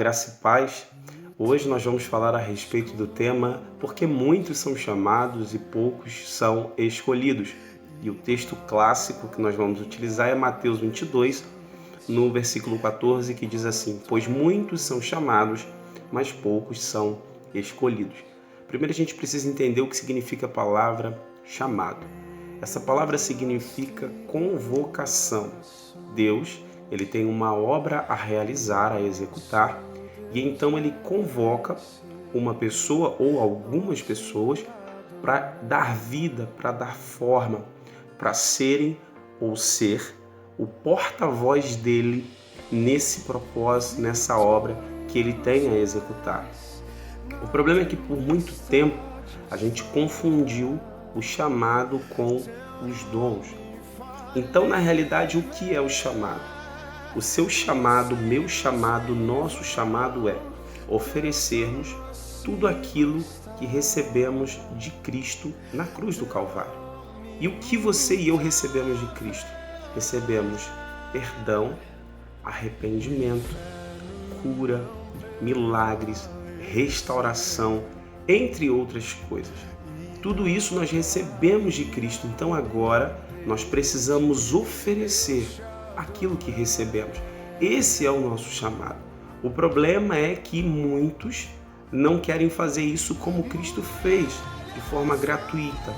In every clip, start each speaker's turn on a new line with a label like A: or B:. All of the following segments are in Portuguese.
A: Graça e paz. Hoje nós vamos falar a respeito do tema porque muitos são chamados e poucos são escolhidos. E o texto clássico que nós vamos utilizar é Mateus 22, no versículo 14, que diz assim: pois muitos são chamados, mas poucos são escolhidos. Primeiro a gente precisa entender o que significa a palavra chamado. Essa palavra significa convocação. Deus, ele tem uma obra a realizar, a executar, e então ele convoca uma pessoa ou algumas pessoas para dar vida, para dar forma, para serem ou ser o porta-voz dele nesse propósito, nessa obra que ele tem a executar. O problema é que por muito tempo a gente confundiu o chamado com os dons. Então, na realidade, o que é o chamado? O seu chamado, meu chamado, nosso chamado é oferecermos tudo aquilo que recebemos de Cristo na cruz do Calvário. E o que você e eu recebemos de Cristo? Recebemos perdão, arrependimento, cura, milagres, restauração, entre outras coisas. Tudo isso nós recebemos de Cristo, então agora nós precisamos oferecer aquilo que recebemos. Esse é o nosso chamado. O problema é que muitos não querem fazer isso como Cristo fez, de forma gratuita,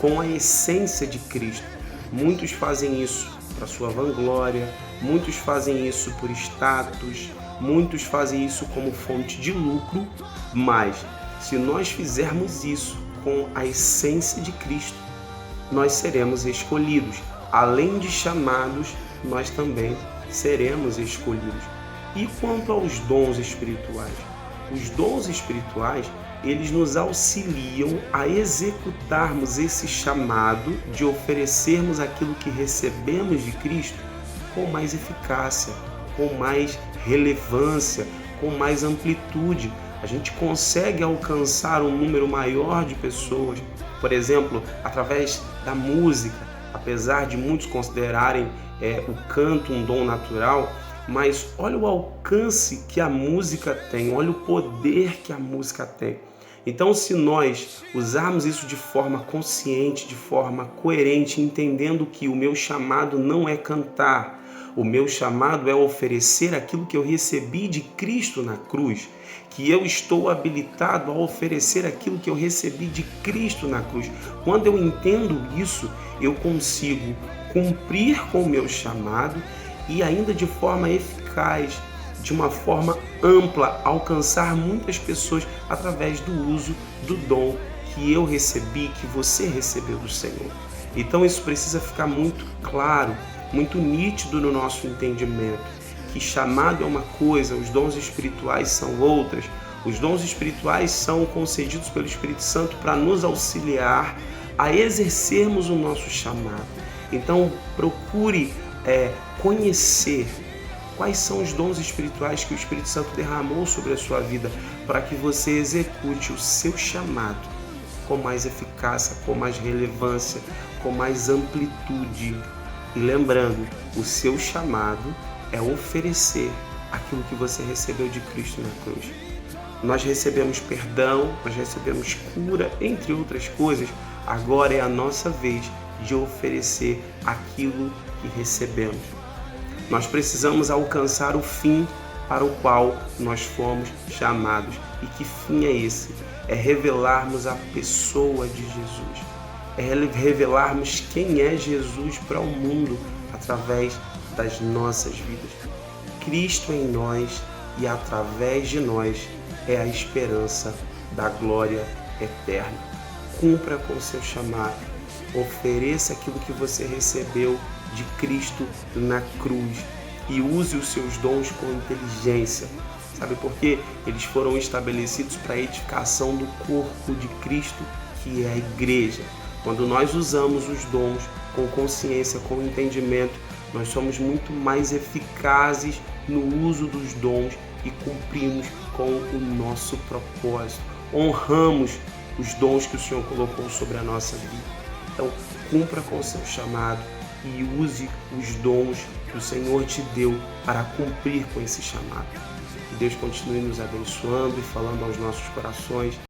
A: com a essência de Cristo. Muitos fazem isso para sua vanglória, muitos fazem isso por status, muitos fazem isso como fonte de lucro, mas se nós fizermos isso com a essência de Cristo, nós seremos escolhidos. Além de chamados, nós também seremos escolhidos. E quanto aos dons espirituais? Os dons espirituais, eles nos auxiliam a executarmos esse chamado de oferecermos aquilo que recebemos de Cristo com mais eficácia, com mais relevância, com mais amplitude. A gente consegue alcançar um número maior de pessoas, por exemplo, através da música, apesar de muitos considerarem o canto um dom natural, mas olha o alcance que a música tem, olha o poder que a música tem. Então, se nós usarmos isso de forma consciente, de forma coerente, entendendo que o meu chamado não é cantar, o meu chamado é oferecer aquilo que eu recebi de Cristo na cruz, que eu estou habilitado a oferecer aquilo que eu recebi de Cristo na cruz. Quando eu entendo isso, eu consigo cumprir com o meu chamado e ainda de forma eficaz, de uma forma ampla, alcançar muitas pessoas através do uso do dom que eu recebi, que você recebeu do Senhor. Então isso precisa ficar muito claro, muito nítido no nosso entendimento, que chamado é uma coisa, os dons espirituais são outras. Os dons espirituais são concedidos pelo Espírito Santo para nos auxiliar a exercermos o nosso chamado. Então procure conhecer quais são os dons espirituais que o Espírito Santo derramou sobre a sua vida para que você execute o seu chamado com mais eficácia, com mais relevância, com mais amplitude. E lembrando, o seu chamado é oferecer aquilo que você recebeu de Cristo na cruz. Nós recebemos perdão, nós recebemos cura, entre outras coisas. Agora é a nossa vez de oferecer aquilo que recebemos. Nós precisamos alcançar o fim para o qual nós fomos chamados. E que fim é esse? É revelarmos a pessoa de Jesus. É revelarmos quem é Jesus para o mundo através das nossas vidas. Cristo em nós e através de nós é a esperança da glória eterna. Cumpra com o seu chamado. Ofereça aquilo que você recebeu de Cristo na cruz e use os seus dons com inteligência. Sabe por quê? Eles foram estabelecidos para a edificação do corpo de Cristo, que é a igreja. Quando nós usamos os dons com consciência, com entendimento, nós somos muito mais eficazes no uso dos dons e cumprimos com o nosso propósito. Honramos os dons que o Senhor colocou sobre a nossa vida. Então, cumpra com o seu chamado e use os dons que o Senhor te deu para cumprir com esse chamado. Que Deus continue nos abençoando e falando aos nossos corações.